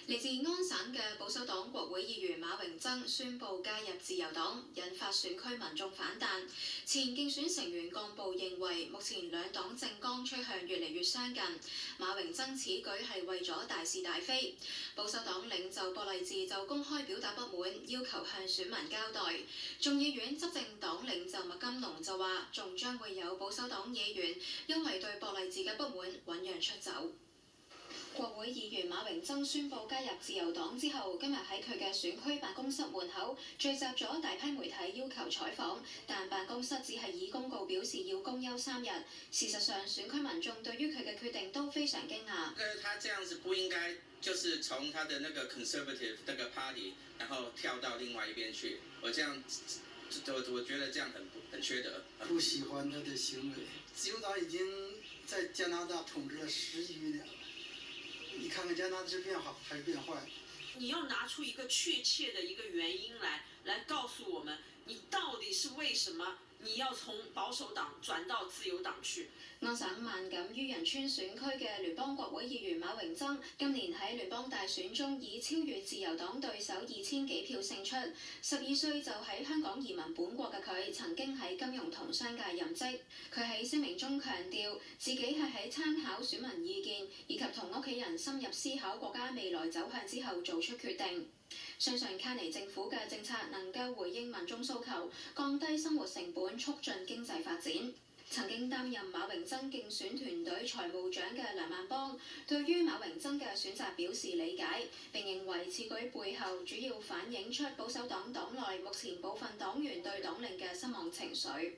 嚟自安省嘅保守黨國會議員馬榮曾宣布加入自由黨，引發選區民眾反彈。前競選成員幹部認為，目前兩黨政綱趨向越嚟越相近。馬榮曾此舉係為咗大是大非。保守黨領袖博勵治就公開表達不滿，要求向選民交代。眾議院執政黨領袖麥金龍就話，仲將會有保守黨議員因為對博勵治嘅不滿醞釀出走。國會議員馬榮曾宣布加入自由黨之後，今日喺佢嘅選區辦公室門口聚集咗大批媒體要求採訪，但辦公室只係以公告表示要公休3日。事實上，選區民眾對於佢嘅決定都非常驚訝。他這樣子不應該就是從他的那個 conservative 那個 party， 然後跳到另外一邊去。我覺得這樣很缺德。不喜歡他的行為。自由黨已經在加拿大統治了10餘年了。你看看加拿大是變好還是變壞？你要拿出一個確切的一個原因來告訴我們，你到底是為什麼你要從保守黨轉到自由黨去？安省萬錦於仁村選區嘅聯邦國會議員馬榮曾，今年喺聯邦大選中以超越自由黨對手2000幾票勝出。12歲就喺香港移民本國嘅佢，曾經喺金融同商界任職。佢喺聲明中強調，自己係喺參考選民意見以及同屋企人深入思考國家未來走向之後做出決定。相信卡尼政府嘅政策能夠回應民眾訴求，降低生活成本，促進經濟發展。曾經擔任馬榮曾競選團隊財務長嘅梁萬邦對於馬榮曾嘅選擇表示理解，並認為此舉背後主要反映出保守黨黨內目前部分黨員對黨領嘅失望情緒。